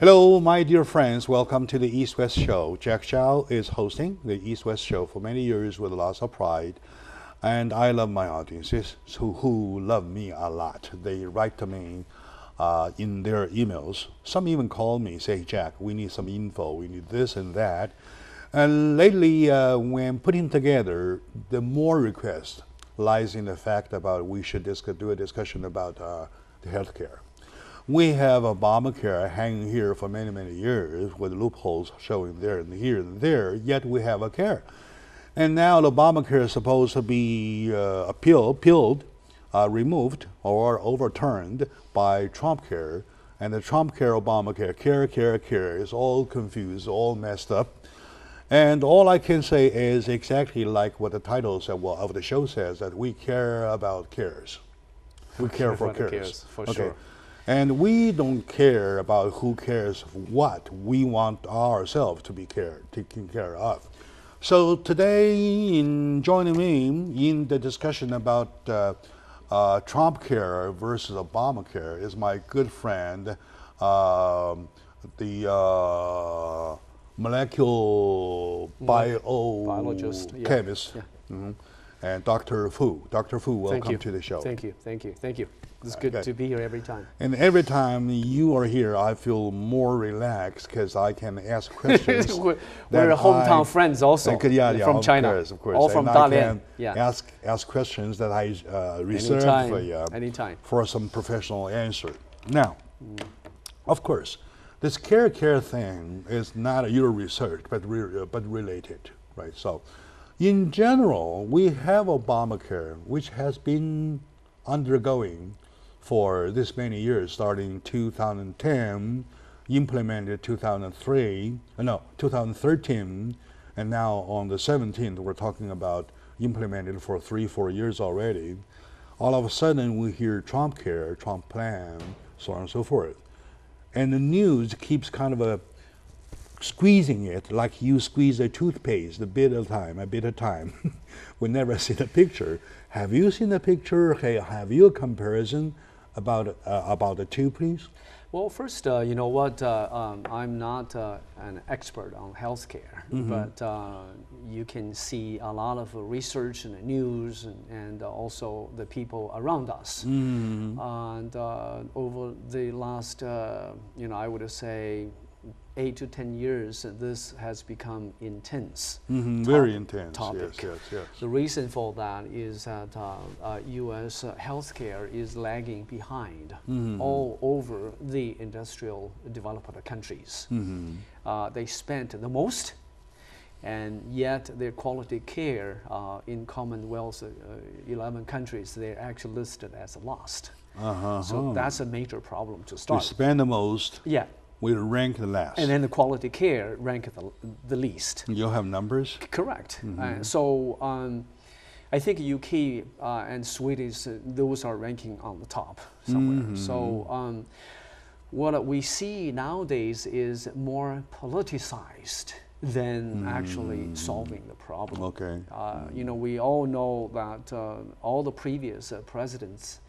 Hello, my dear friends. Welcome to the East-West Show. Jack Chow is hosting the East-West Show for many years with lots of pride. And I love my audiences who love me a lot. They write to me in their emails. Some even call me, say, Jack, we need some info. We need this and that. And lately, when putting together, the more request lies in the fact about we should do a discussion about the healthcare. We have Obamacare hanging here for many, many years with loopholes showing there and here and there, yet we have a care. And now the Obamacare is supposed to be removed or overturned by Trump care. And the Trump care, Obamacare, care is all confused, all messed up. And all I can say is exactly like what the title of the show says, that we care about cares. We care for cares. For sure. And we don't care about who cares what. We want ourselves to be taken care of. So today, joining me in the discussion about Trump care versus Obamacare is my good friend, the molecular biologist, chemist, and Dr. Fu. Dr. Fu, welcome to the show. Thank you. It's good to be here every time. And every time you are here, I feel more relaxed because I can ask questions. We're hometown friends also from China. Of course. All from Dalian. I can ask questions that I reserve for you for some professional answer. Now, of course, this care thing is not your research, but related, right? So, in general, we have Obamacare, which has been undergoing for this many years, starting 2010, implemented 2013, and now on the 17th, we're talking about implemented for 3-4 years already. All of a sudden, we hear Trump care, Trump plan, so on and so forth. And the news keeps kind of squeezing it like you squeeze a toothpaste, a bit at a time. We never see the picture. Have you seen the picture? Have you a comparison about the two, please? Well, first, you know what? I'm not an expert on healthcare, but you can see a lot of research and news and also the people around us. And over the last, I would say, 8 to 10 years, this has become intense. Very intense topic. Yes. The reason for that is that U.S. healthcare is lagging behind all over the industrial developed countries. They spent the most, and yet their quality care in Commonwealth 11 countries, they're actually listed as lost. So that's a major problem to start. We spend the most. Yeah. We rank the last. And then the quality care rank the least. You have numbers? Correct. So I think UK and Swedish, those are ranking on the top somewhere. So what we see nowadays is more politicized than actually solving the problem. Okay. We all know that all the previous presidents,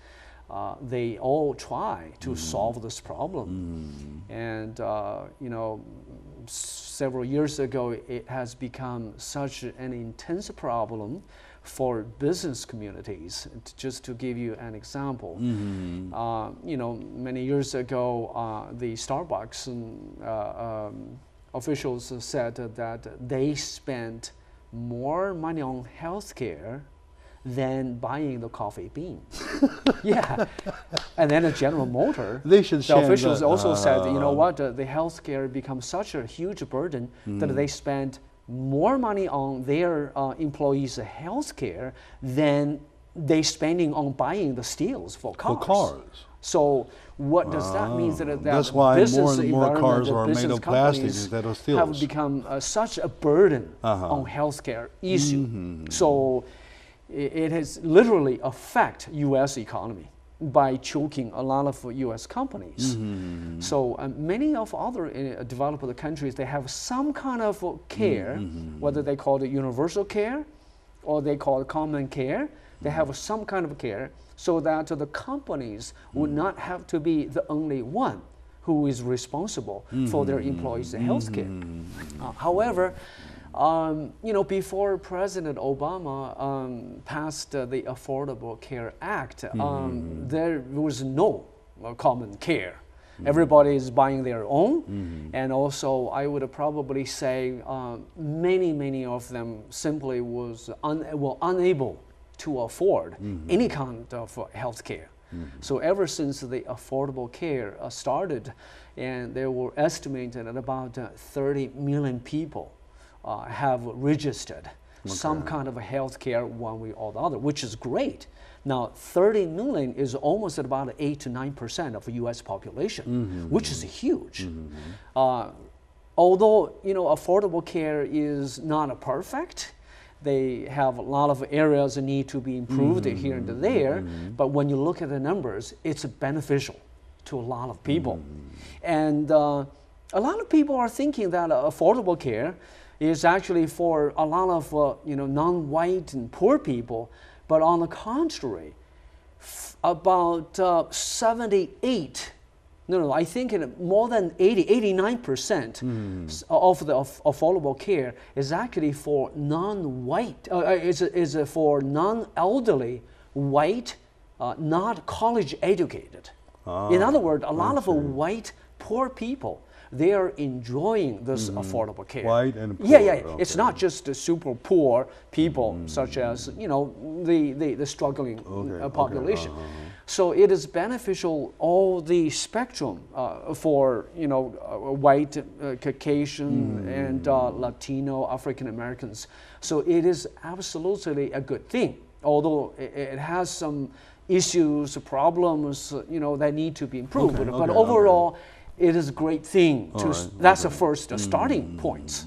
they all try to solve this problem. And, several years ago, it has become such an intense problem for business communities. Just to give you an example, many years ago, the Starbucks officials said that they spent more money on healthcare than buying the coffee bean. And then the General Motor, the officials also said, you know what, the healthcare becomes such a huge burden that they spend more money on their employees' healthcare than they spending on buying the steels for cars. So what does that mean? That's why more and more cars are made of plastic instead of steel. Have become such a burden on healthcare issue. So it has literally affect U.S. economy by choking a lot of U.S. companies. So many of other developed countries, they have some kind of care, whether they call it universal care or they call it common care. They have some kind of care so that the companies would not have to be the only one who is responsible for their employees' health care. However, before President Obama passed the Affordable Care Act, there was no common care. Everybody is buying their own, and also I would probably say many of them simply were unable to afford any kind of health care. So ever since the Affordable Care started, and there were estimated at about 30 million people have registered some kind of health care one way or the other, which is great. Now, 30 million is almost about 8 to 9% of the U.S. population, which is huge. Although, affordable care is not perfect, they have a lot of areas that need to be improved here and there, but when you look at the numbers, it's beneficial to a lot of people. And a lot of people are thinking that affordable care is actually for a lot of non-white and poor people, but on the contrary, about I think more than 89% of the affordable care is actually for non-white, is for non-elderly white, not college educated. In other words, a lot of white poor people, they are enjoying this affordable care. White and poor. Yeah. Okay. It's not just the super poor people, such as the struggling population. So it is beneficial all the spectrum for white, Caucasian, and Latino, African Americans. So it is absolutely a good thing. Although it has some issues, problems, that need to be improved. But overall, it is a great thing. That's the first starting point.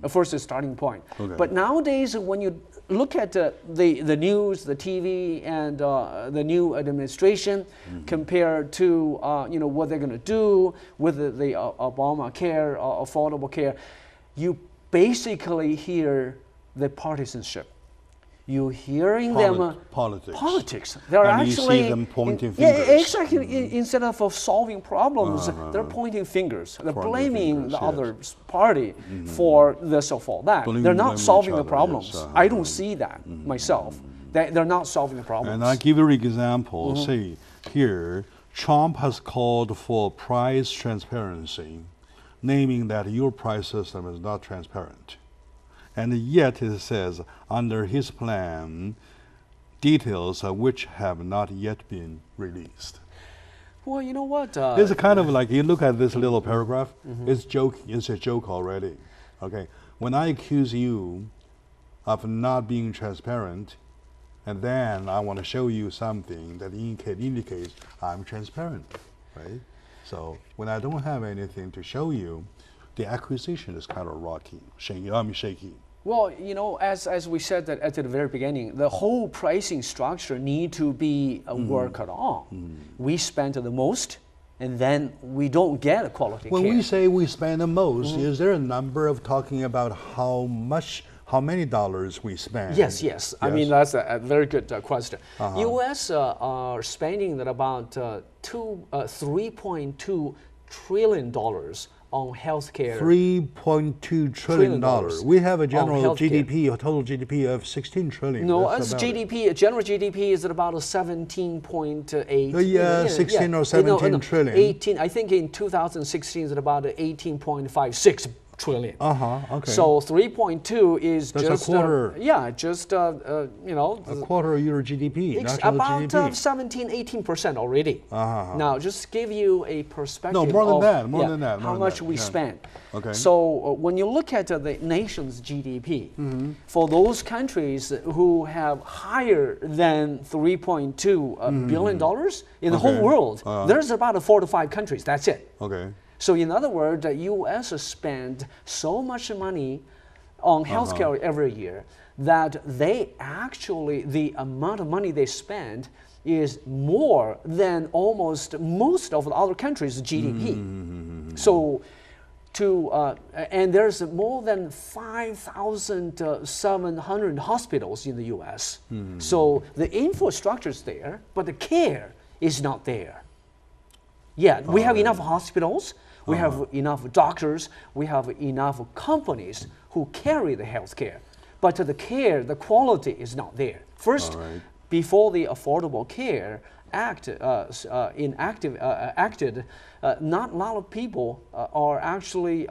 The first starting point. But nowadays, when you look at the news, the TV, and the new administration compared to what they're going to do with the Obamacare, affordable care, you basically hear the partisanship. You're hearing them politics. They're and actually you see them pointing fingers. Yeah, exactly. Instead of solving problems, they're pointing fingers. They're blaming the other party for this or for that. They're not solving the problems. Yes. I don't see that myself. They're not solving the problems. And I give you an example. See here, Trump has called for price transparency, naming that your price system is not transparent. And yet it says, under his plan, details of which have not yet been released. Well, you know what? It's kind of like, you look at this little paragraph, it's a joke already. Okay, when I accuse you of not being transparent, and then I want to show you something that indicates I'm transparent, right? So when I don't have anything to show you, the acquisition is kind of rocky, shaky. Well, as we said that at the very beginning, the whole pricing structure need to be worked on. We spend the most, and then we don't get a quality when care. We say we spend the most, is there a number of talking about how many dollars we spend? Yes. I mean, that's a very good question. U.S. Are spending about $3.2 trillion on healthcare. $3.2 trillion. We have a general GDP, a total GDP of 16 trillion. No, as GDP, general GDP is at about 17.8. 16 or 17 trillion. 18. I think in 2016 is about 18.56 trillion. Okay. So 3.2 is that's just a quarter. a quarter of your GDP. About 17-18% already. Now, just give you a perspective. No, more than that. How much we spend. Okay. So when you look at the nation's GDP, for those countries who have higher than $3.2 billion in the whole world, there's about 4 to 5 countries. That's it. Okay. So in other words, the U.S. spend so much money on healthcare every year that they actually, the amount of money they spend is more than almost most of the other countries' GDP. So and there's more than 5,700 hospitals in the U.S. So the infrastructure is there, but the care is not there. Yeah, we have enough hospitals, we have enough doctors, we have enough companies who carry the health care. But the care, the quality is not there. First, before the Affordable Care Act acted, not a lot of people are actually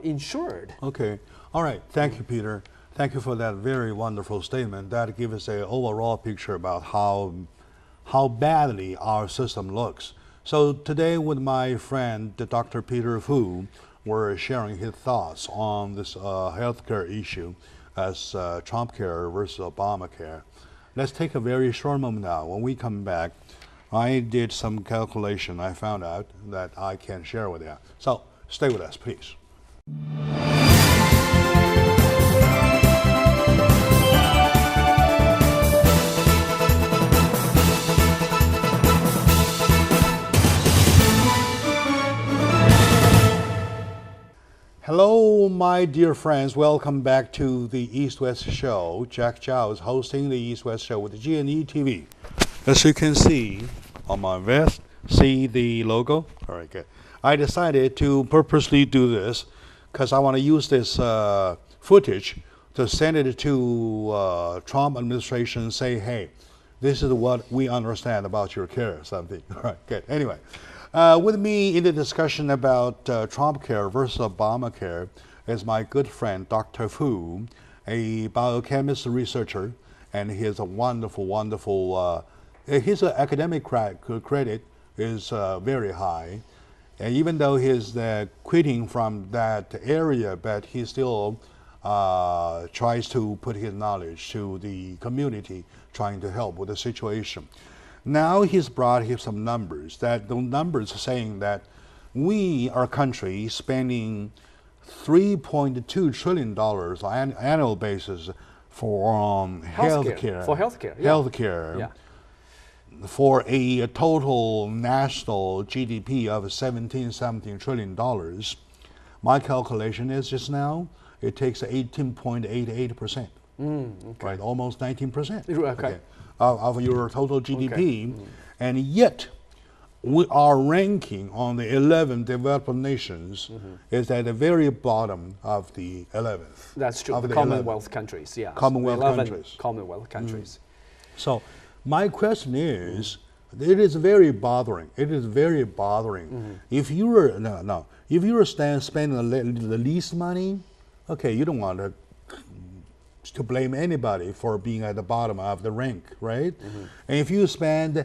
insured. Okay. All right. Thank you, Peter. Thank you for that very wonderful statement. That gives us an overall picture about how badly our system looks. So today with my friend, Dr. Peter Fu, we're sharing his thoughts on this healthcare issue as Trump care versus Obamacare. Let's take a very short moment now. When we come back, I did some calculation. I found out that I can share with you. So stay with us, please. Hello, my dear friends. Welcome back to the East-West Show. Jack Zhao is hosting the East-West Show with the G&E TV. As you can see on my vest, see the logo? All right, good. I decided to purposely do this because I want to use this footage to send it to Trump administration and say, hey, this is what we understand about your care or something. All right, good. Anyway. With me in the discussion about Trump care versus Obamacare is my good friend, Dr. Fu, a biochemist researcher, and he is a wonderful, his academic credit is very high. And even though he's quitting from that area, but he still tries to put his knowledge to the community, trying to help with the situation. Now he's brought here some numbers, that the numbers are saying that we, our country, spending $3.2 trillion on annual basis for healthcare. For healthcare. Yeah. Healthcare. Yeah. For a total national GDP of 17 trillion dollars. My calculation is just now, it takes 18.88%. Okay. Right, almost 19%. Okay. Of your total GDP, and yet we are ranking on the 11 developed nations is at the very bottom of the 11th. That's true. The Commonwealth countries, yeah. Commonwealth countries. Commonwealth countries. So my question is, it is very bothering. It is very bothering. If you were if you were spending the least money, okay, you don't want to blame anybody for being at the bottom of the rank, right? And if you spend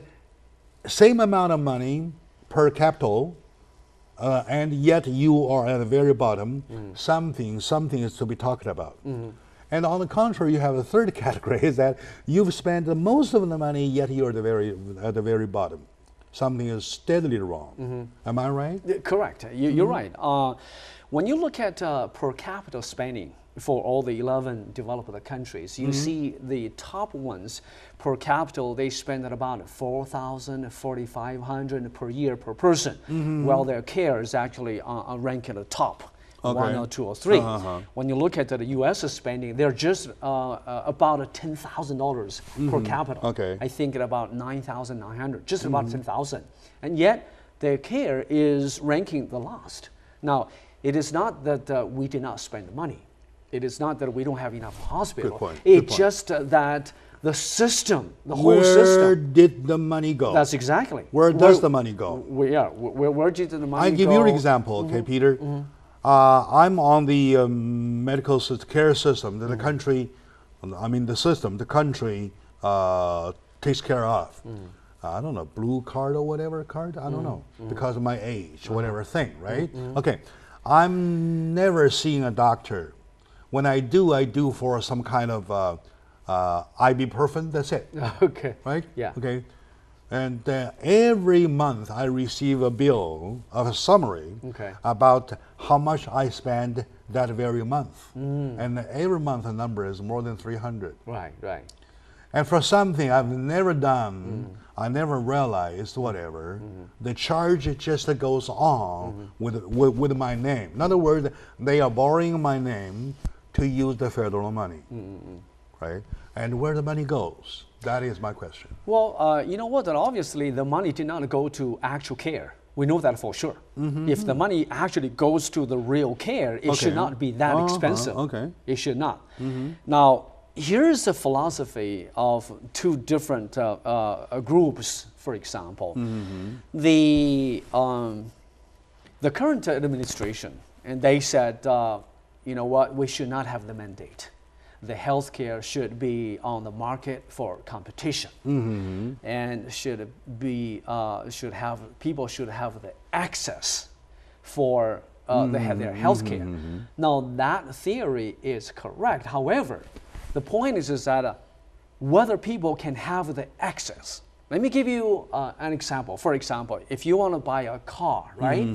same amount of money per capita, and yet you are at the very bottom, something is to be talked about. And on the contrary, you have a third category, is that you've spent the most of the money, yet you're at the very bottom. Something is steadily wrong. Am I right? Correct. You're right. When you look at per capita spending for all the 11 developed countries, you see the top ones per capita, they spend at about $4,000, $4,500 per year per person, while their care is actually ranked at the top. 1 or 2 or 3. When you look at the U.S. spending, they're just about $10,000 per capita. I think at about $9,900, just about 10,000. And yet, their care is ranking the last. Now, it is not that we did not spend money. It is not that we don't have enough hospital. It's just that the system, the whole system. Where did the money go? That's exactly. Where does the money go? Where did the money go? I give you an example, okay, Peter. I'm on the medical care system that the country, the system the country takes care of. I don't know, blue card or whatever card, I don't know, because of my age, whatever thing, right? Okay, I'm never seeing a doctor. When I do for some kind of ibuprofen, that's it. Okay. Right? Yeah. Okay. And every month I receive a bill of a summary about how much I spend that very month. And every month the number is more than 300. Right. And for something I've never done, I never realized, whatever, the charge just goes on with my name. In other words, they are borrowing my name to use the federal money, right? And where the money goes, that is my question. Well, you know what, that obviously the money did not go to actual care. We know that for sure. If the money actually goes to the real care, it should not be that expensive. It should not. Now, here's the philosophy of two different groups, for example. The current administration, and they said, you know what, we should not have the mandate. The healthcare should be on the market for competition, and people should have the access for their healthcare. Now that theory is correct. However, the point is that whether people can have the access. Let me give you an example. For example, if you want to buy a car, right?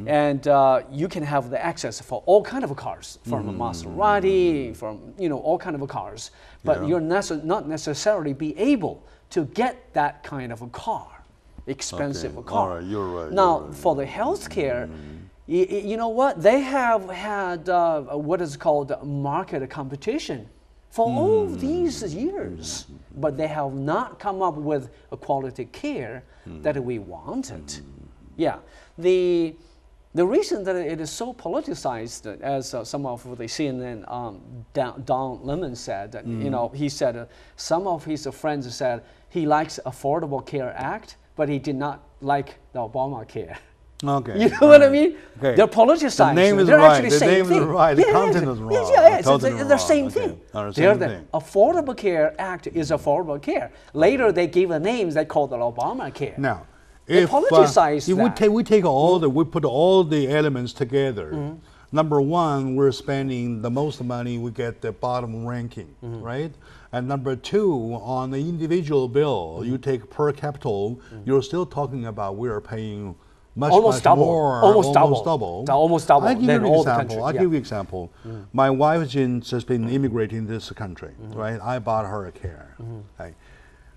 And you can have the access for all kind of cars, from a Maserati, from all kind of cars, but you're not necessarily be able to get that kind of a car, expensive car. All right, you're right. Now, for the healthcare, you know what? They have had what is called market competition for all these years, but they have not come up with a quality care that we wanted. Yeah, the reason that it is so politicized, as some of the CNN Don Lemon said, that, he said some of his friends said he likes Affordable Care Act, but he did not like the Obamacare. Okay. You know what I mean? Okay. They're politicized. The name is They're right. actually The same name thing. is right. The content is wrong. It's totally the wrong. same thing. Same thing. Affordable Care Act is Affordable Care. Later, they give a name they call it Obamacare. Now, they politicize if we take all we put all the elements together. Number one, we're spending the most money. We get the bottom ranking, right? And number two, on the individual bill, you take per capita, you're still talking about we are paying much double. more, almost double. Almost double. I'll give you an example. I'll give you an example. My wife just been immigrating in this country, right? I bought her a care, right?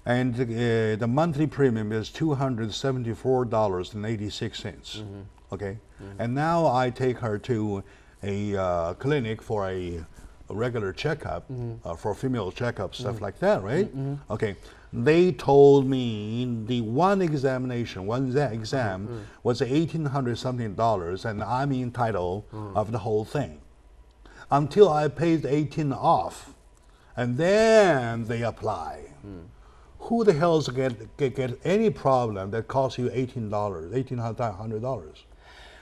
And the monthly premium is $274.86. Okay, and now I take her to a clinic for a regular checkup, for female checkup, stuff like that, right? Okay. They told me the one exam was $1,800 something, and I'm entitled of the whole thing until I paid the 18 off, and then they apply. Who the hell's get any problem that costs you $1,800?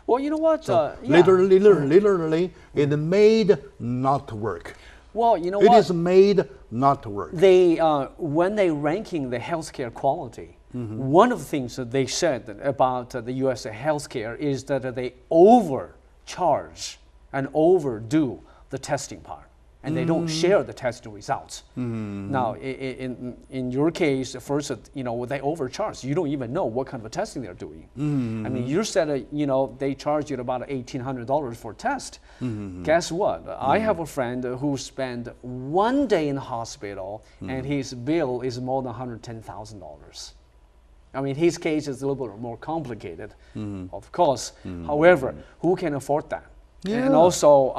Well, you know what? So literally, it made not to work. Well, you know what? It is made not to work. They, when they ranking the healthcare quality, one of the things that they said about the U.S. healthcare is that they overcharge and overdo the testing part, and they don't share the testing results. Now, in your case, first, they overcharge. You don't even know what kind of testing they're doing. I mean, you said, they charge you about $1,800 for a test. Guess what? I have a friend who spent 1 day in the hospital, and his bill is more than $110,000. I mean, his case is a little bit more complicated, of course. However, who can afford that? And also,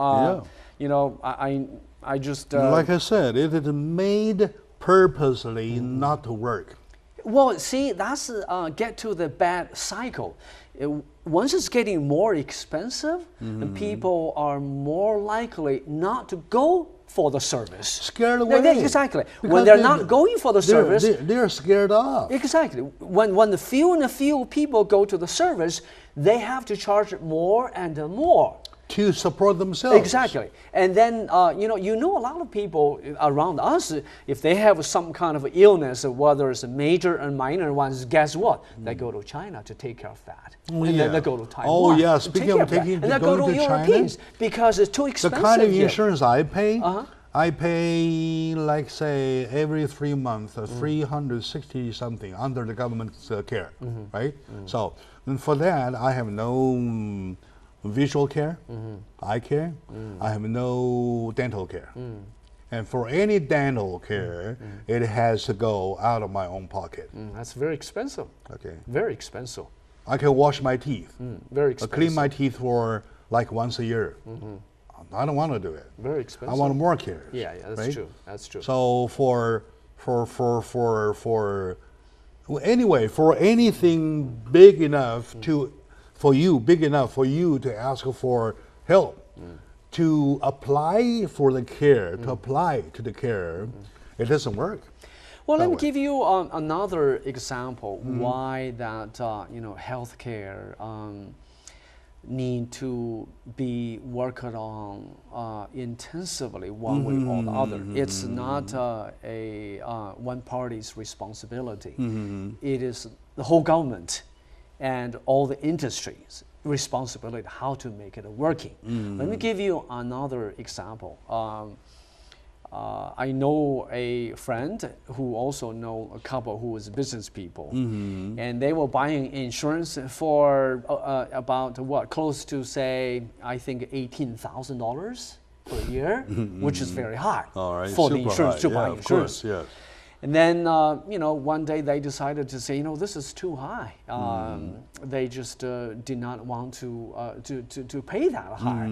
I just... like I said, it is made purposely not to work. Well, see, that's get to the bad cycle. Once it's getting more expensive, and people are more likely not to go for the service. Scared away. Exactly. Because when they're not going for the service, they're scared off. Exactly. When the few people go to the service, they have to charge more and more to support themselves. Exactly. And then, a lot of people around us, if they have some kind of illness, whether it's major and minor ones, guess what? They go to China to take care of that. Then they go to Taiwan. Oh, yeah. Speaking of taking and they go to Europeans because it's too expensive. The kind of insurance I pay, I pay, like, say, every 3 months, 360 something under the government's care, right? So, and for that, I have no visual care, eye care, I have no dental care. And for any dental care, it has to go out of my own pocket. That's very expensive. Okay. Very expensive. I can wash my teeth. Very expensive. Clean my teeth for like once a year. I don't want to do it. Very expensive. I want more care. Yeah, that's right? true. That's true. So anyway, for anything big enough to for you, big enough for you to ask for help, to apply for the care, to apply to the care, it doesn't work. Well, let me give you another example why that healthcare need to be worked on intensively one way or the other. It's not a one party's responsibility. It is the whole government and all the industries' responsibility how to make it working. Let me give you another example. I know a friend who also know a couple who is business people, and they were buying insurance for about close to say I think $18,000 per year, which is very high for the insurance to buy insurance. Of course, yes. And then one day they decided to say this is too high. They just did not want to pay that high.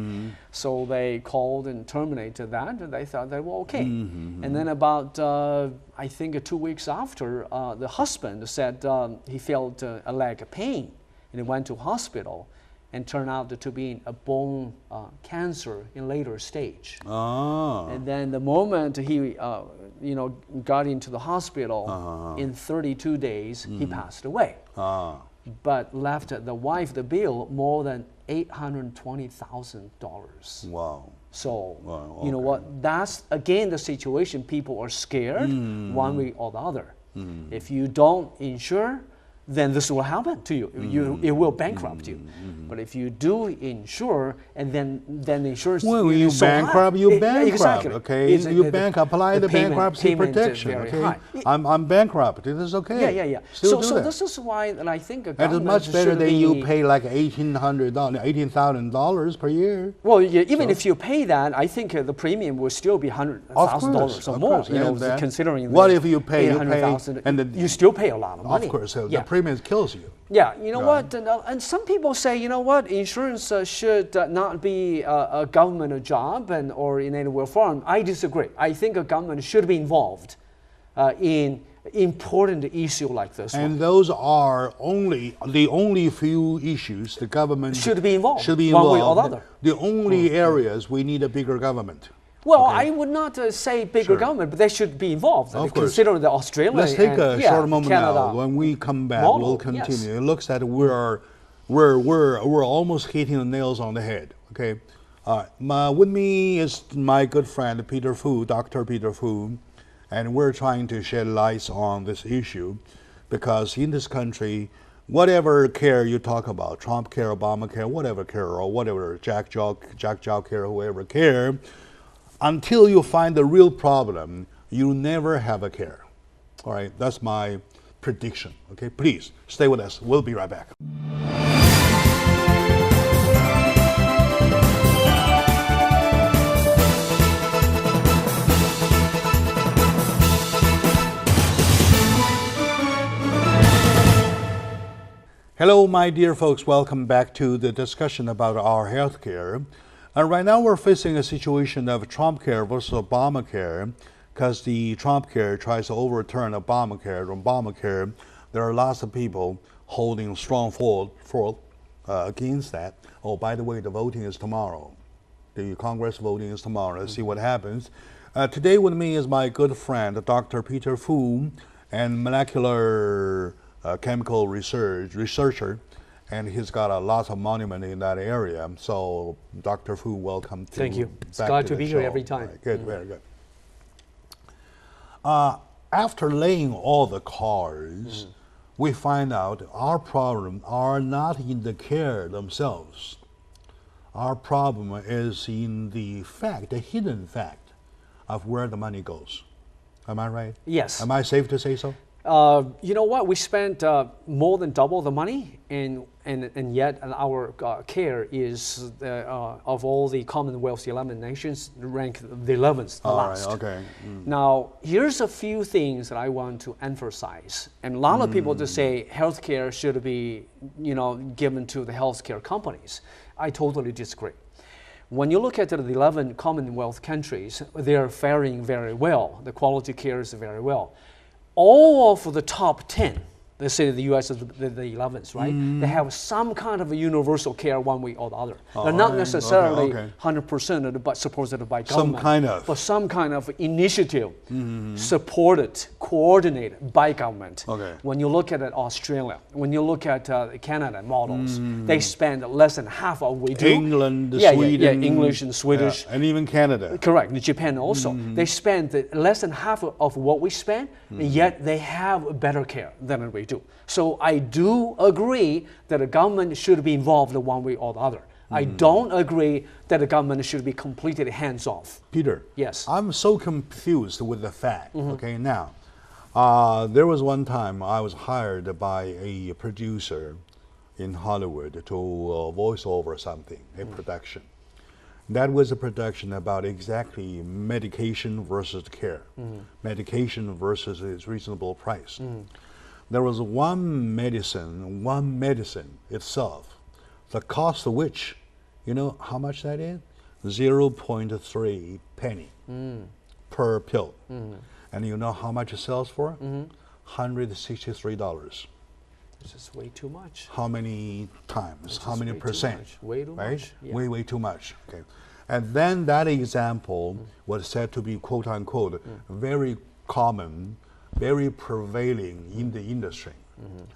So they called and terminated that, and they thought they were okay. And then about I think 2 weeks after, the husband said he felt a leg pain, and he went to hospital, and turned out to be a bone cancer in later stage. And then the moment he got into the hospital, in 32 days he passed away. But left the wife the bill more than $820,000. Wow. So you know what? That's again the situation. People are scared one way or the other. If you don't insure, then this will happen to you. It will bankrupt you. But if you do insure, and then the insurance when you so bankrupt, high, you bankrupt. exactly. Okay, you apply the bankruptcy payment protection. very Okay, high. I'm bankrupt. It is okay. Yeah. Still So that. this is why that I think a And it's government much better should than be, you pay like $18,000 per year. Well, yeah, even if you pay that, I think the premium will still be $100,000 or more. Considering what if you pay $800,000, and you still pay a lot of money. Of course, so the premium kills you. Yeah, you know what? And some people say, you know what? Insurance should not be a government job or in any way form. I disagree. I think a government should be involved in important issue like this. And those are the only few issues the government should be involved. One way or the other. The only areas we need a bigger government. Well, I would not say bigger government, but they should be involved. Of course. Consider the Australia. Let's take a short moment Canada now. When we come back, model, we'll continue. It looks that we're almost hitting the nails on the head. Okay, with me is my good friend Peter Fu, Dr. Peter Fu, and we're trying to shed light on this issue because in this country, whatever care you talk about, Trump care, Obama care, whatever care, or whatever Jack Joe care, whoever care. Until you find the real problem, you never have a care. All right, that's my prediction. Okay, please stay with us. We'll be right back. Hello, my dear folks. Welcome back to the discussion about our health care. And right now we're facing a situation of Trump care versus Obamacare because the Trump care tries to overturn Obamacare. There are lots of people holding strong for against that. Oh, by the way, the voting is tomorrow. The Congress voting is tomorrow. Let's see what happens. Today with me is my good friend, Dr. Peter Fu, and molecular chemical researcher. And he's got a lot of monument in that area. So, Dr. Fu, welcome to Thank you. It's glad to be here every time. Right, good, very good. After laying all the cards, we find out our problem are not in the care themselves. Our problem is in the fact, the hidden fact of where the money goes. Am I right? Yes. Am I safe to say so? You know what? We spent more than double the money, and yet our care is of all the Commonwealth's 11 nations ranked the 11th, the last. Right, okay. Now, here's a few things that I want to emphasize. And a lot of people just say healthcare should be, given to the healthcare companies. I totally disagree. When you look at the 11 Commonwealth countries, they are faring very well. The quality care is very well. All of the top 10, let's say the U.S. is the 11th, right? They have some kind of a universal care one way or the other. They're not necessarily 100% but supported by government. But some kind of initiative supported, coordinated by government. When you look at Australia, when you look at Canada models, they spend less than half of what we do. England, Sweden. English and Swedish. And even Canada. Correct, Japan also. They spend less than half of what we spend, and yet they have better care than we do. So I do agree that the government should be involved one way or the other. I don't agree that the government should be completely hands-off. Peter. Yes. I'm so confused with the fact. Okay, now, there was one time I was hired by a producer in Hollywood to voice over something, a production. That was a production about exactly medication versus care, medication versus its reasonable price. There was one medicine itself, the cost of which, you know how much that is? 0.3 penny per pill. And you know how much it sells for? $163. This is way too much. How many times? How many percent? Way too much. Yeah. Way too much. Okay. And then that example was said to be, quote unquote, very common, very prevailing in the industry.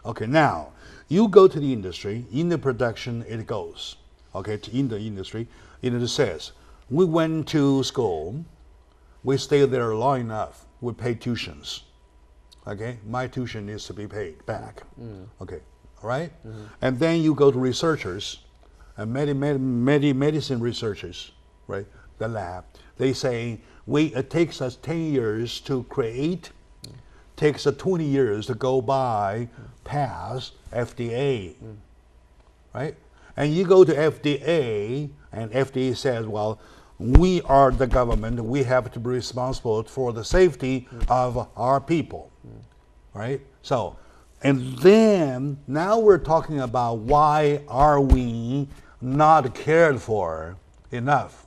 Okay, now, you go to the industry, in the production it goes. Okay, in the industry, it says, we went to school, we stayed there long enough, we paid tuitions. Okay, my tuition needs to be paid back. Okay, all right? And then you go to researchers, and medicine researchers, right? The lab. They say it takes us 10 years to create, takes us 20 years to go by, pass FDA, right? And you go to FDA, and FDA says, well, we are the government, we have to be responsible for the safety of our people, right? So, and then now we're talking about why are we not cared for enough?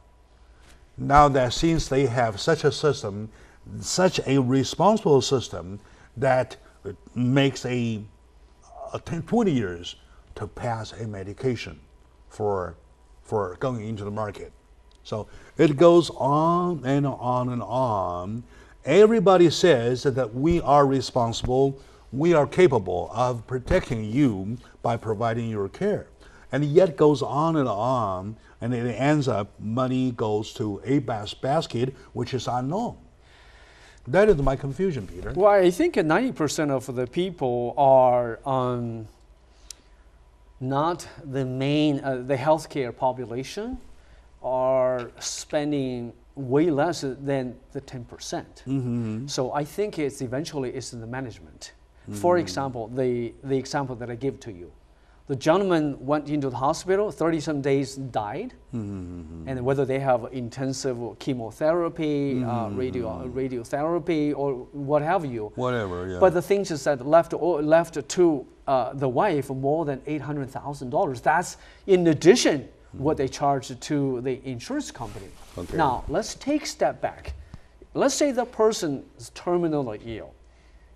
Now that since they have such a system, such a responsible system that makes 20 years to pass a medication for going into the market. So it goes on and on and on. Everybody says that we are responsible, we are capable of protecting you by providing your care. And yet goes on, and it ends up money goes to a basket which is unknown. That is my confusion, Peter. Well, I think 90% of the people are not the main, the healthcare population are spending way less than the 10%. So I think it's eventually it's in the management. For example, the example that I give to you. The gentleman went into the hospital, 30-some days died, and whether they have intensive chemotherapy, radiotherapy, or what have you. Whatever, yeah. But the thing is that left to the wife more than $800,000. That's in addition what they charge to the insurance company. Okay. Now, let's take a step back. Let's say the person is terminally ill,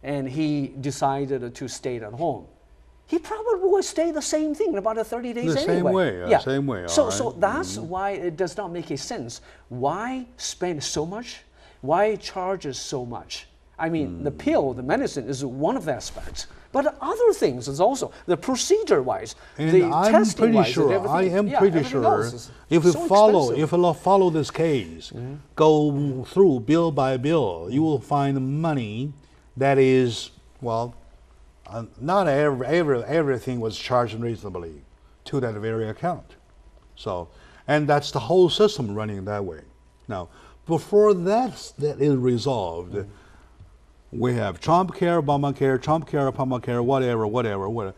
and he decided to stay at home. He probably will stay the same thing about 30 days anyway. Same way, yeah. Same way. So that's why it does not make any sense. Why spend so much? Why charge so much? I mean, the pill, the medicine is one of the aspects. But other things is also the procedure-wise, the testing-wise, I am pretty sure if you follow this case, go through bill by bill, you will find money that is, well, not everything was charged reasonably to that very account. So, and that's the whole system running that way. Now, before that is resolved, we have Trump care, Obamacare, whatever.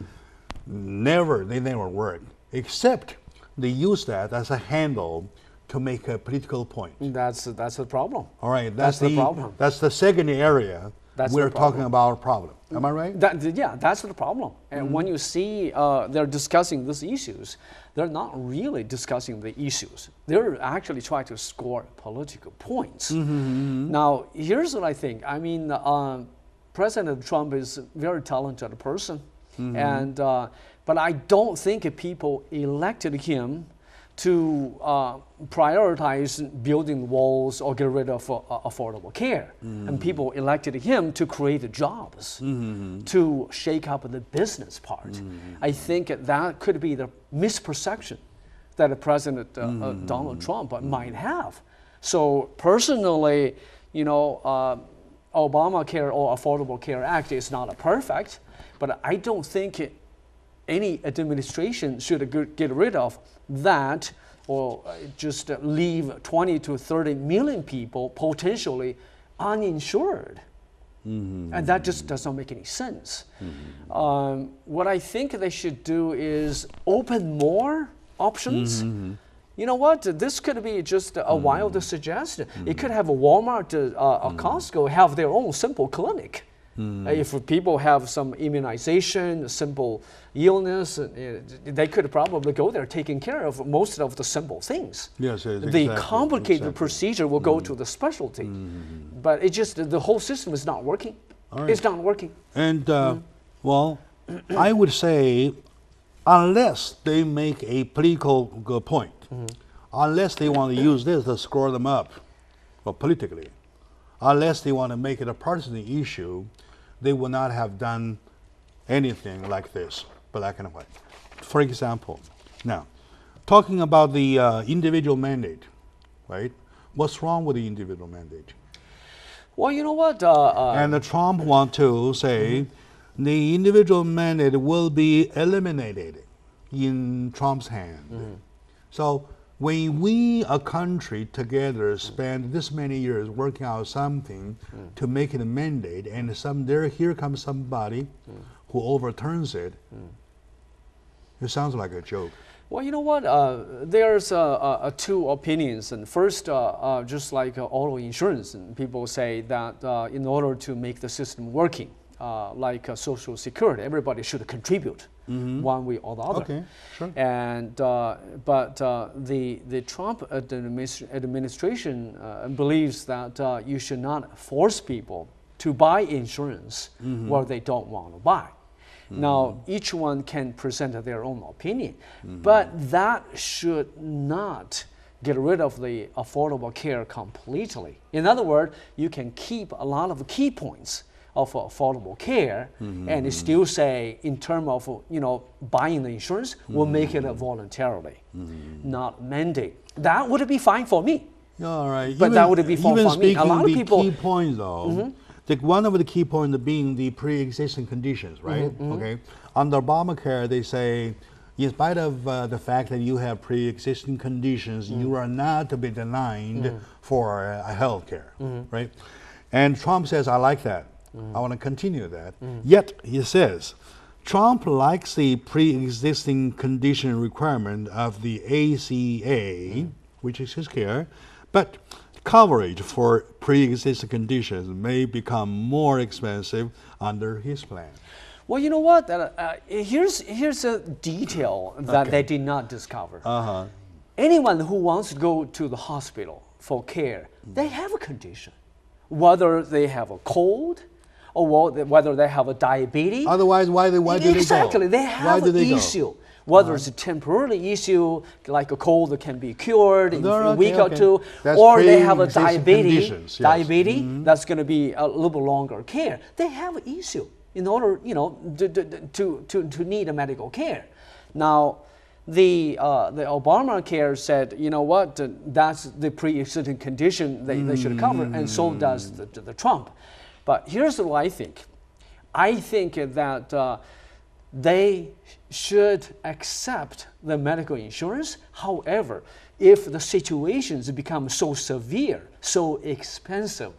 They never work, except they use that as a handle to make a political point. That's the problem. All right, that's the problem. That's the second area we're talking about a problem. Am I right? Yeah, that's the problem. And when you see they're discussing these issues, they're not really discussing the issues. They're actually trying to score political points. Now, here's what I think. I mean, President Trump is a very talented person, and but I don't think people elected him to prioritize building walls or get rid of affordable care. And people elected him to create jobs, to shake up the business part. I think that could be the misperception that President Donald Trump might have. So personally, you know, Obamacare or Affordable Care Act is not perfect, but I don't think any administration should get rid of that or just leave 20 to 30 million people potentially uninsured. And that just does not make any sense. What I think they should do is open more options. You know what? This could be just a wild suggestion. It could have a Walmart, a Costco have their own simple clinic. If people have some immunization, simple illness, they could probably go there taking care of most of the simple things. Yes, the complicated procedure will go to the specialty. But it just, the whole system is not working. Right. It's not working. And, well, I would say, unless they make a political point, unless they want to use this to score them up, well, politically, unless they want to make it a partisan issue, they will not have done anything like this, black and white. For example, now, talking about the individual mandate, right? What's wrong with the individual mandate? Well, you know what? And Trump want to say the individual mandate will be eliminated in Trump's hand. So when we, a country together, spend this many years working out something to make it a mandate, and here comes somebody who overturns it, it sounds like a joke. Well, you know what? There's two opinions. And first, just like auto insurance, and people say that in order to make the system working, like Social Security, everybody should contribute one way or the other. Okay, sure. And but the Trump administration believes that you should not force people to buy insurance where they don't want to buy. Now, each one can present their own opinion, but that should not get rid of the affordable care completely. In other words, you can keep a lot of key points of affordable care and still say, in terms of buying the insurance, we'll make it voluntarily, not mandate. That would be fine for me. All right. But that would be fine for me. A lot of people. Key points, though. One of the key points being the pre-existing conditions, right? Okay. Under Obamacare, they say, in spite of the fact that you have pre-existing conditions, you are not to be denied for health care, right? And Trump says, I like that. I want to continue that. Yet, he says, Trump likes the pre-existing condition requirement of the ACA, which is his care, but coverage for pre-existing conditions may become more expensive under his plan. Well, you know what? Here's a detail that they did not discover. Anyone who wants to go to the hospital for care, they have a condition. Whether they have a cold, or whether they have a diabetes. Otherwise, why do they go? Exactly, they have an issue. Whether it's a temporary issue, like a cold that can be cured in a week or two, or they have a diabetes, that's going to be a little bit longer care. They have an issue in order, to need a medical care. Now, the Obamacare said, you know what, that's the pre-existing condition they should cover, and so does the Trump. But here's what I think. I think that they should accept the medical insurance. However, if the situations become so severe, so expensive,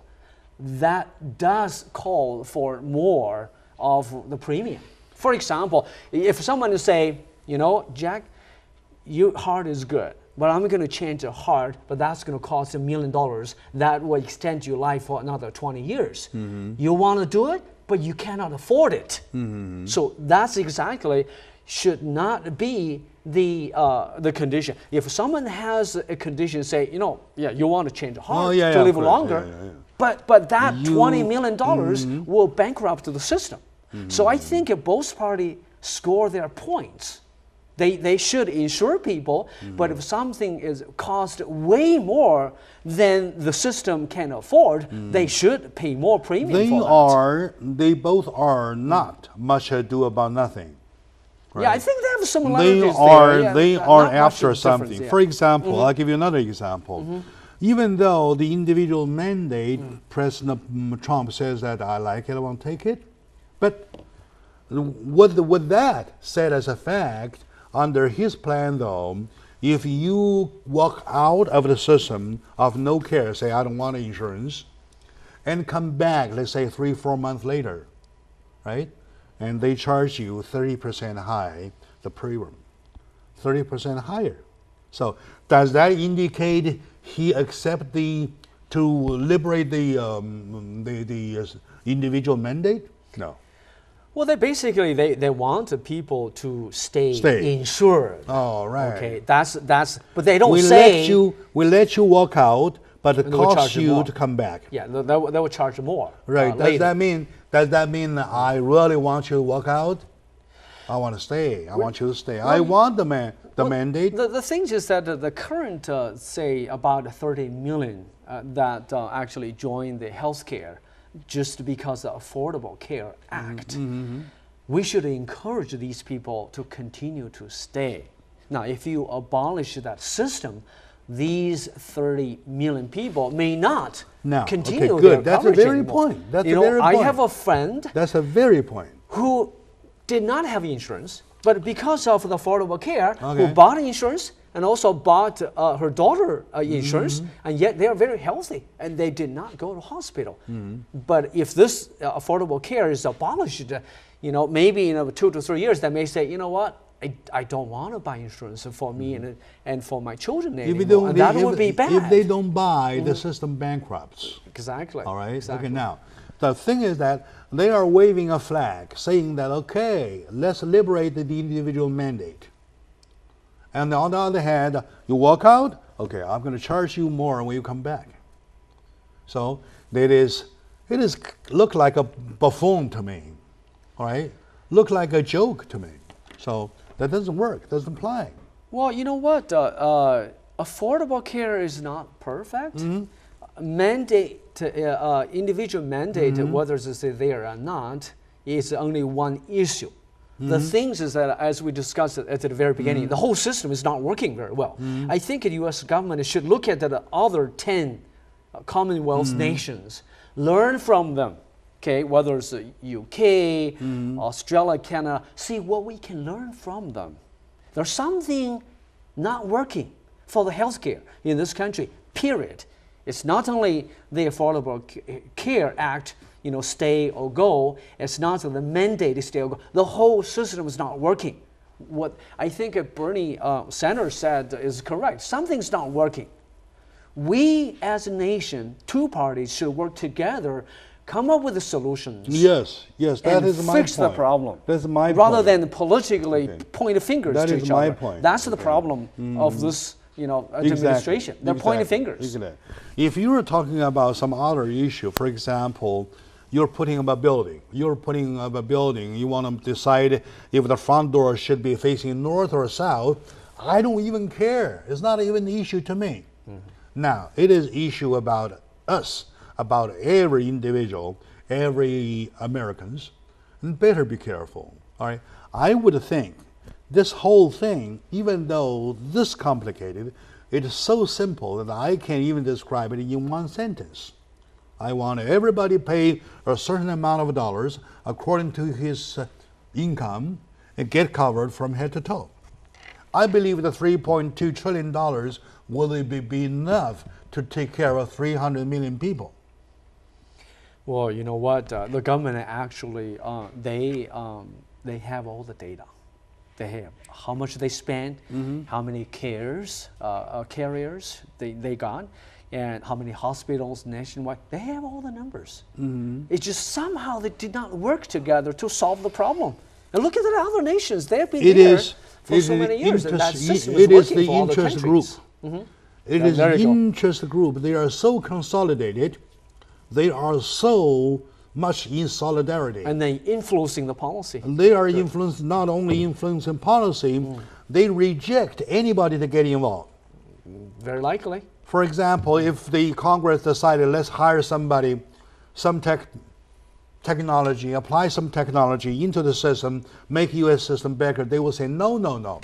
that does call for more of the premium. For example, if someone say, Jack, your heart is good, but I'm going to change your heart, but that's going to cost $1 million. That will extend your life for another 20 years. You want to do it, but you cannot afford it. So that's exactly should not be the condition. If someone has a condition, say, you want to change the heart to live course. longer, but that $20 million will bankrupt the system. So I think if both parties score their points, they should insure people, but if something is cost way more than the system can afford, they should pay more premium for that. They both are not much ado about nothing. Right? Yeah, I think they have similarities there. They are after something. Yeah. For example, I'll give you another example. Even though the individual mandate, President Trump says that I like it, I won't take it, but with that said as a fact, under his plan though, if you walk out of the system of no care, say I don't want insurance, and come back, let's say 3-4 months later, right? And they charge you 30% high, the premium, 30% higher. So does that indicate he accept to liberate the individual mandate? No. Well, they want the people to stay insured. Oh, right. Okay, that's. But they don't say we let you walk out, but it costs you to come back. Yeah, they will charge more. Right. Does that mean that I really want you to walk out? I want to stay. I want you to stay. I want the mandate. The thing is that the current, say, about 30 million that actually joined the healthcare just because of the Affordable Care Act. We should encourage these people to continue to stay. Now, if you abolish that system, these 30 million people may not continue their That's coverage a very anymore. point. That's a very point. I have a friend. That's a very point. Who did not have insurance, but because of the Affordable Care, who bought insurance and also bought her daughter insurance, and yet they are very healthy and they did not go to hospital. But if this Affordable Care is abolished, maybe in 2 to 3 years, they may say, you know what? I don't want to buy insurance for me and for my children anymore. And that would be bad. If they don't buy, the system bankrupts. Exactly. All right? Exactly. Okay, now, the thing is that they are waving a flag saying that, okay, let's liberate the individual mandate. And on the other hand, you walk out, okay, I'm going to charge you more when you come back. So it is look like a buffoon to me. All right? Look like a joke to me. So that doesn't work, doesn't apply. Well, you know what? Affordable care is not perfect. Mandate, individual mandate, whether it's there or not, is only one issue. The things is that, as we discussed at the very beginning, the whole system is not working very well. I think the U.S. government should look at the other 10 Commonwealth nations, learn from them. Okay, whether it's the UK, Australia, Canada, see what we can learn from them. There's something not working for the healthcare in this country, period. It's not only the Affordable Care Act, stay or go. It's not the mandate stay or go. The whole system is not working. What I think Bernie Sanders said is correct. Something's not working. We as a nation, two parties should work together, come up with the solutions. Yes, that is my point. Fix the problem. That's my point. Rather than politically point fingers to each other. That is my point. That's the problem of this, administration. They're pointing fingers. Exactly. If you were talking about some other issue, for example, you're putting up a building. You want to decide if the front door should be facing north or south. I don't even care. It's not even an issue to me. Now, it is issue about us, about every individual, every Americans, and better be careful. All right, I would think this whole thing, even though this complicated, it is so simple that I can't even describe it in one sentence. I want everybody pay a certain amount of dollars according to his income and get covered from head to toe. I believe the $3.2 trillion will be enough to take care of 300 million people. Well, you know what? The government actually, they have all the data. They have how much they spend, how many carriers they got, and how many hospitals nationwide. They have all the numbers. It's just somehow they did not work together to solve the problem. And look at the other nations; they've been It there is for so many years, and that system it is is working the for all the interest group. countries. It is the interest group. They are so consolidated. They are so much in solidarity. And they influencing the policy. They are not only influencing policy, they reject anybody to get involved. Very likely. For example, if the Congress decided, let's hire somebody, some technology, apply some technology into the system, make U.S. system better, they will say, no, no, no.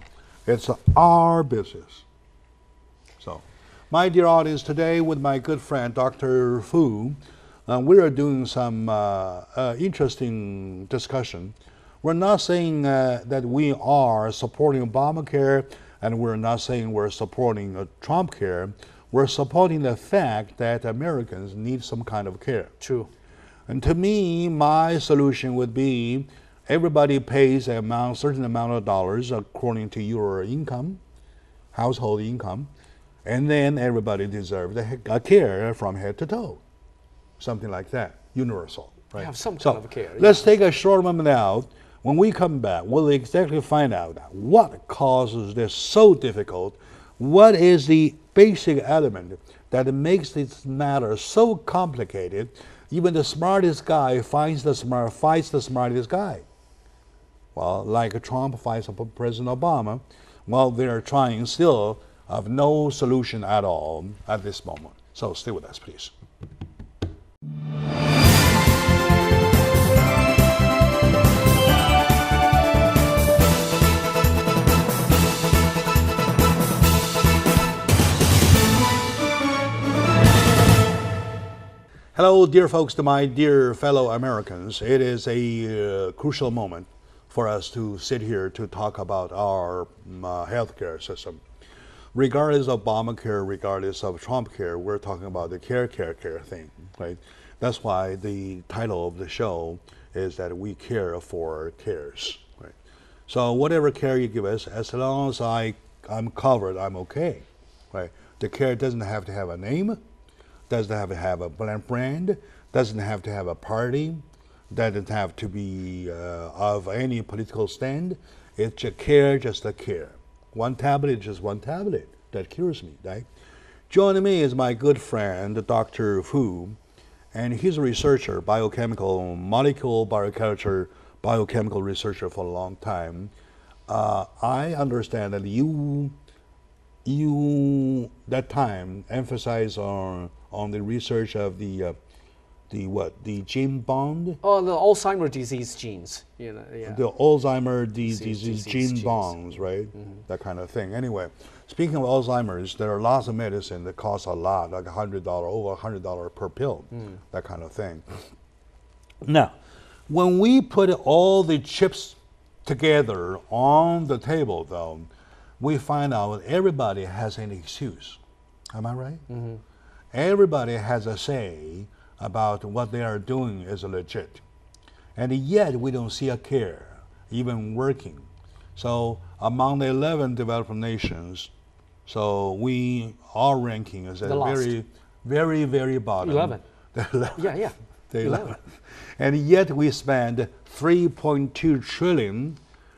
It's our business. So, my dear audience, today with my good friend, Dr. Fu, we are doing some interesting discussion. We're not saying that we are supporting Obamacare, and we're not saying we're supporting Trump care. We're supporting the fact that Americans need some kind of care. True. And to me, my solution would be everybody pays a certain amount of dollars according to your income, household income, and then everybody deserves a care from head to toe. Something like that, universal, right? Have some kind of care. Let's take a short moment out. When we come back, we'll exactly find out what causes this so difficult. What is the basic element that makes this matter so complicated? Even the smartest guy fights the smartest guy. Well, like Trump fights President Obama, well, they're trying still of no solution at all at this moment. So stay with us, please. Hello, dear folks, to my dear fellow Americans. It is a crucial moment for us to sit here to talk about our healthcare system. Regardless of Obamacare, regardless of Trump care, we're talking about the care thing, right? That's why the title of the show is that we care for cares, right? So whatever care you give us, as long as I'm covered, I'm okay, right? The care doesn't have to have a name, doesn't have to have a brand, doesn't have to have a party, doesn't have to be of any political stand. It's a care, just a care. One tablet, just one tablet that cures me, right? Joining me is my good friend, Dr. Fu, and he's a researcher, molecular bioculture, biochemical researcher for a long time. I understand that you that time emphasize on the research of the gene bond? Oh, the Alzheimer's disease genes. You know, yeah. The Alzheimer's disease gene bonds, right? That kind of thing. Anyway, speaking of Alzheimer's, there are lots of medicine that cost a lot, like over $100 per pill, that kind of thing. Now, when we put all the chips together on the table, though, we find out everybody has an excuse. Am I right? Everybody has a say about what they are doing is legit. And yet we don't see a care, even working. So among the 11 developed nations, so we are ranking as a very, very, very bottom. 11. The 11. Yeah. The 11. And yet we spend 3.2 trillion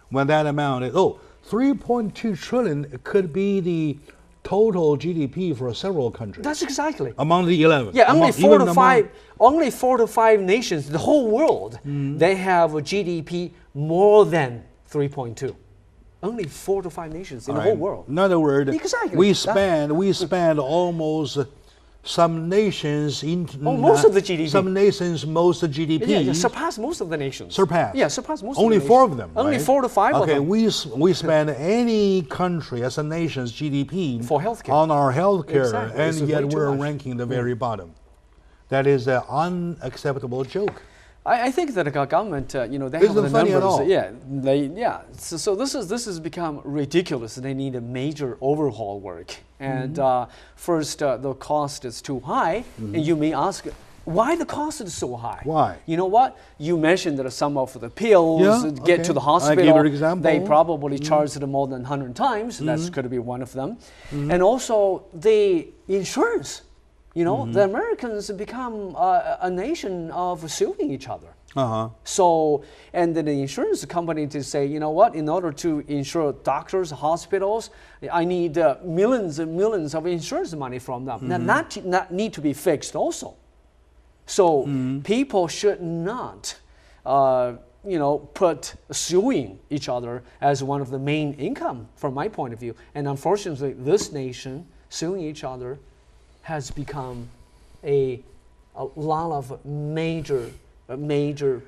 when that amount is, 3.2 trillion could be the total GDP for several countries. That's exactly. Among the 11. Yeah, only 4 to 5 nations, the whole world, they have a GDP more than 3.2. Only 4 to 5 nations in the whole world. In other words, exactly. we spend almost some nations most of the GDP. Some nations most of GDP. Yeah, surpass most of the nations. Surpass. Surpass most. Only of the 4 nations. of them. Only right? 4 to 5 of them. Okay, we spend any country as a nation's GDP for healthcare on our healthcare, exactly. and yet we're ranking the very bottom. That is an unacceptable joke. I think that the government, they have the funny numbers. At all. So this has become ridiculous. They need a major overhaul work. And first, the cost is too high, and you may ask, why the cost is so high? Why? You know what? You mentioned that some of the pills get to the hospital. I gave an example. They probably charge them more than 100 times. That's going to be one of them. And also the insurance. You know, the Americans become a nation of suing each other. So, and then the insurance company to say, you know what, in order to insure doctors, hospitals, I need millions and millions of insurance money from them. Now, not need to be fixed also. So people should not, you know, put suing each other as one of the main income from my point of view. And unfortunately, this nation suing each other has become a lot of major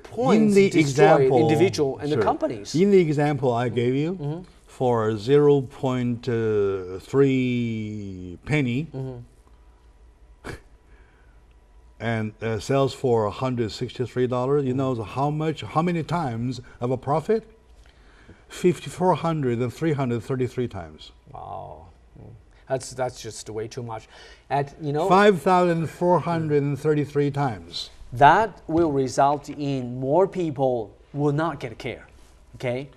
points to destroy individual and the companies. In the example I gave you, for 0.3 penny, and sells for $163, you know how many times of a profit? 5,400 and 333 times. Wow. That's just way too much. At, you know, 5,433 times. That will result in more people will not get care. Okay?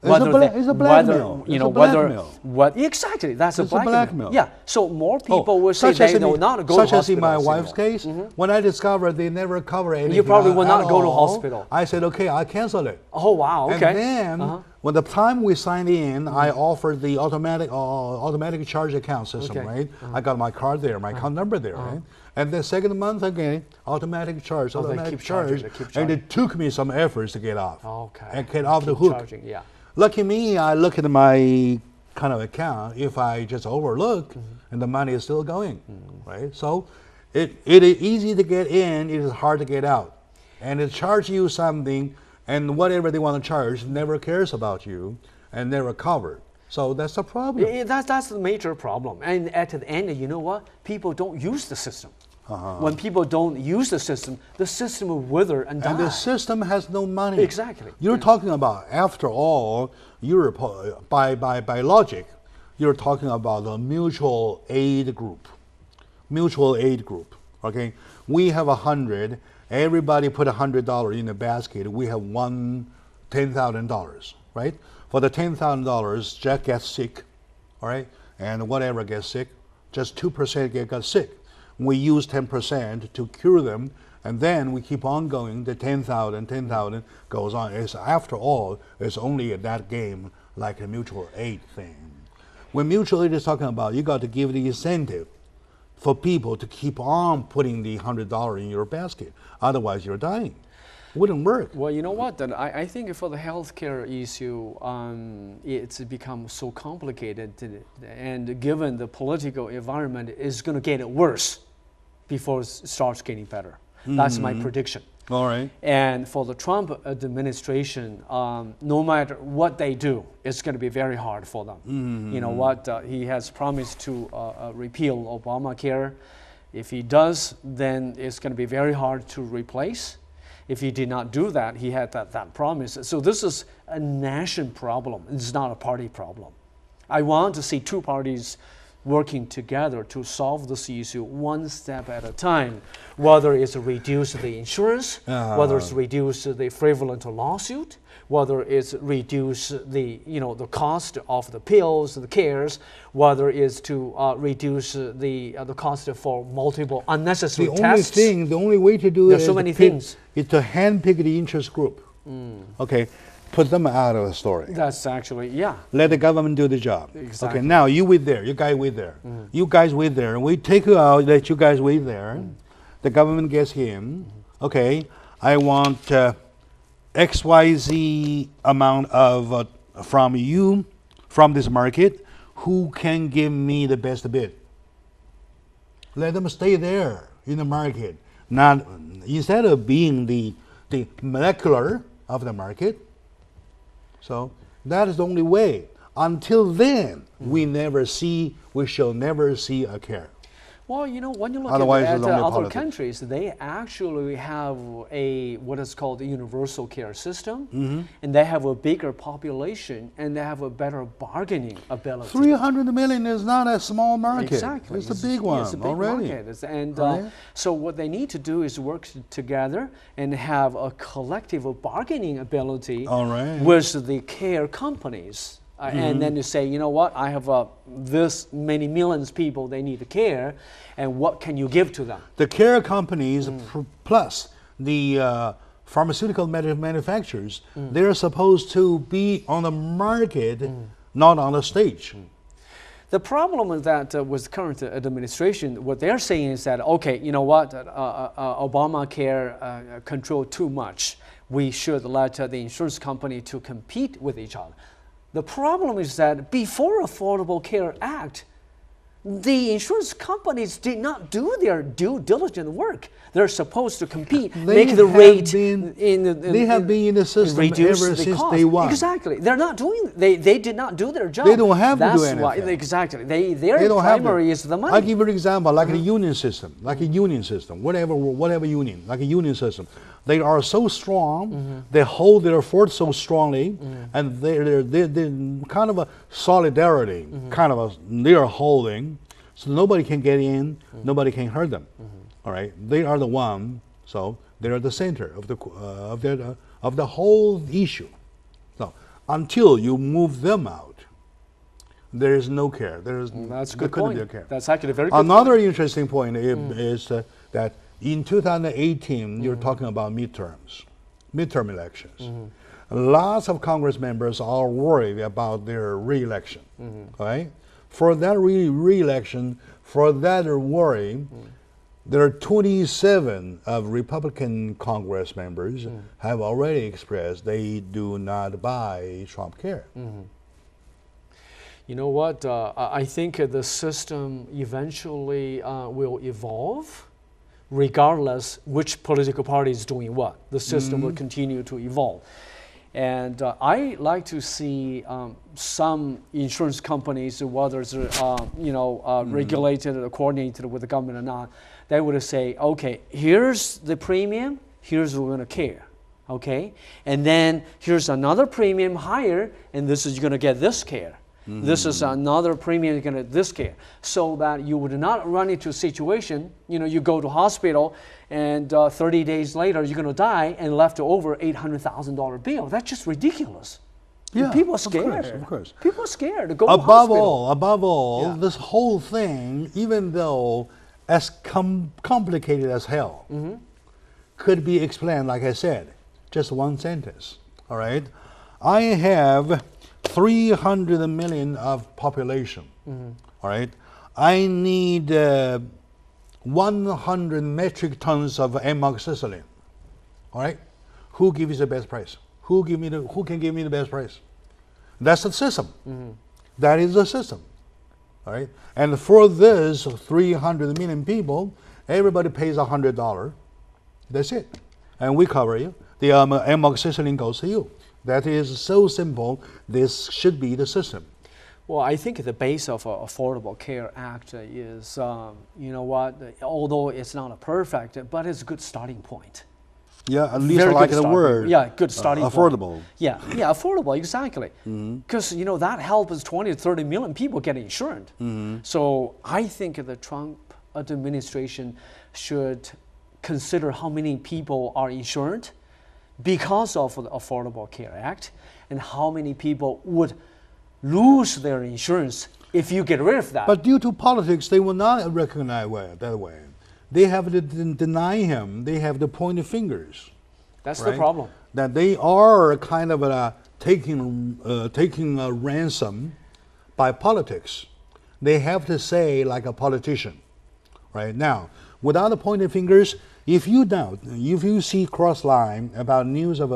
It's a blackmail. You know, what exactly? That's a blackmail. Yeah. So more people will say they will not go to hospital. Such as in my wife's case, when I discovered they never cover anything, you probably will not go to hospital. I said, okay, I'll cancel it. Oh wow. Okay. And then when the time we signed in, I offered the automatic charge account system, right? I got my card there, my account number there, right? And the second month again, automatic charge, automatic charge, and it took me some efforts to get off. Okay. And get off the hook. Charging, yeah. Lucky me, I look at my kind of account. If I just overlook, and the money is still going, right? So it is easy to get in. It is hard to get out, and it charges you something, and whatever they want to charge never cares about you, and never covered. So that's the problem. Yeah, that's the major problem. And at the end, you know what? People don't use the system. When people don't use the system will wither and die. And the system has no money. Exactly. You're talking about, after all, you're by logic, you're talking about a mutual aid group. Mutual aid group. Okay, we have 100. Everybody put $100 in a basket. We have $10,000, right? For the $10,000, Jack gets sick, all right, and whatever gets sick, just 2% got sick. We use 10% to cure them, and then we keep on going. The 10,000 goes on. After all, it's only that game like a mutual aid thing. When mutual aid is talking about, you got to give the incentive for people to keep on putting the $100 in your basket. Otherwise, you're dying. It wouldn't work. Well, you know what? Then I think for the healthcare issue, it's become so complicated, and given the political environment, it's going to get worse before it starts getting better. That's my prediction. All right. And for the Trump administration, no matter what they do, it's going to be very hard for them. You know what? He has promised to repeal Obamacare. If he does, then it's going to be very hard to replace. If he did not do that, he had that promise. So this is a nation problem. It's not a party problem. I want to see two parties working together to solve this issue one step at a time, whether it's reduce the insurance, whether it's reduce the frivolous lawsuit, whether it's reduce the the cost of the pills, the cares, whether it's to reduce the cost for multiple unnecessary tests. The only way to do There's so many things. Is to handpick the interest group. Okay. Put them out of the story. That's actually, yeah. Let the government do the job. Exactly. Okay, now you wait there, you guys wait there. You guys wait there, we take you out, let you guys wait there. The government gets him. Okay, I want XYZ amount of from you, from this market, who can give me the best bid? Let them stay there in the market. Not, instead of being the molecular of the market. So that is the only way. Until then, we shall never see a care. Well, you know, when you look Otherwise, at other countries, they actually have what is called a universal care system, and they have a bigger population, and they have a better bargaining ability. 300 million is not a small market. Exactly. It's a big one it's a big already. Market. And so what they need to do is work together and have a collective bargaining ability with the care companies. and then you say, you know what, I have this many millions of people, they need care, and what can you give to them? The care companies plus the pharmaceutical manufacturers, they're supposed to be on the market, not on the stage. The problem is that with the current administration, what they're saying is that, okay, you know what, Obamacare controlled too much. We should let the insurance company to compete with each other. The problem is that before Affordable Care Act, the insurance companies did not do their due diligent work. They're supposed to compete, make the rate they have been in the system ever since day one. Exactly. They're not doing. They did not do their job. They don't have to do anything. That's why exactly. Their primary is the money. I'll give you an example, like a union system, whatever union, like a union system. They are so strong. They hold their fort so strongly, and they're kind of a solidarity, they are holding, so nobody can get in, nobody can hurt them. All right, they are the one, so they are the center of the whole issue. So until you move them out, there is no care. That's a good point. Care. That's actually a very good Another interesting point is that in 2018, you're talking about midterm elections. Lots of Congress members are worried about their re-election. Right? For that re-election, for that worry, there are 27 of Republican Congress members have already expressed they do not buy Trump care. You know what? I think the system eventually will evolve, regardless which political party is doing what. The system will continue to evolve. And I like to see some insurance companies, whether it's regulated or coordinated with the government or not, they would say, okay, here's the premium, here's what we're going to care, okay? And then here's another premium higher, and this is going to get this care. This is another premium you're going to this care, so that you would not run into a situation, you go to hospital and 30 days later you're going to die and left over $800,000 bill. That's just ridiculous. Yeah, people are scared. Of course. People are scared to go to hospital. Above all, this whole thing, even though as complicated as hell, could be explained, like I said, just one sentence. All right, I have 300 million of population. All right, I need 100 metric tons of amoxicillin. All right, who gives the best price? Who can give me the best price? That's the system. That is the system. All right, and for this 300 million people, everybody pays $100. That's it, and we cover you. The amoxicillin goes to you. That is so simple. This should be the system. Well, I think the base of Affordable Care Act is, although it's not perfect, but it's a good starting point. Yeah, at least I like the word. Yeah, good starting affordable. Point. Yeah, affordable, exactly. Because, that helps 20 to 30 million people get insured. So I think the Trump administration should consider how many people are insured because of the Affordable Care Act, and how many people would lose their insurance if you get rid of that. But due to politics, they will not recognize that way. They have to deny him. They have to point the fingers. That's right? The problem. That they are kind of taking a ransom by politics. They have to say like a politician. Right now, without the pointing fingers, if you see cross line about news of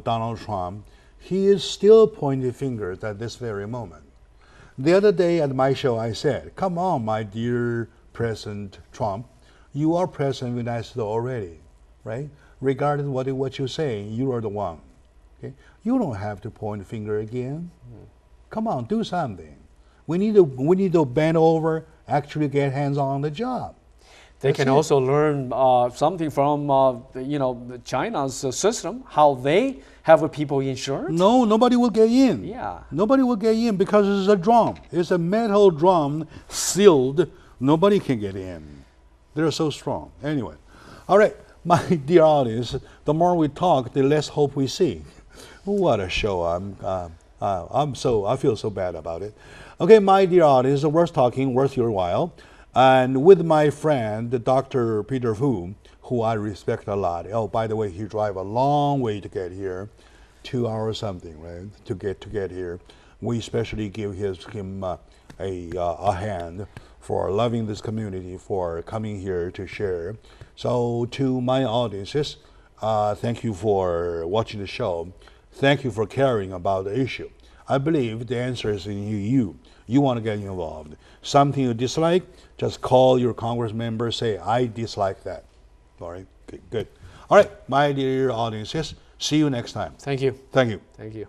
Donald Trump, he is still pointing fingers at this very moment. The other day at my show, I said, "Come on, my dear President Trump, you are President of the United States already, right? Regardless of what you're saying, you are the one. Okay? You don't have to point the finger again. Come on, do something. We need to bend over, actually get hands on the job." They can also learn something from China's system, how they have people insured. No, nobody will get in. Yeah. Nobody will get in because it's a drum. It's a metal drum sealed. Nobody can get in. They're so strong. Anyway, all right, my dear audience, the more we talk, the less hope we see. What a show I feel so bad about it. Okay, my dear audience, worth talking, worth your while. And with my friend, Dr. Peter Fu, who I respect a lot. Oh, by the way, he drive a long way to get here, 2 hours something, right? To get here. We especially give him a hand for loving this community, for coming here to share. So to my audiences, thank you for watching the show. Thank you for caring about the issue. I believe the answer is in you. You want to get involved. Something you dislike, just call your Congress member, say, I dislike that. All right, good. All right, my dear audiences, see you next time. Thank you. Thank you. Thank you.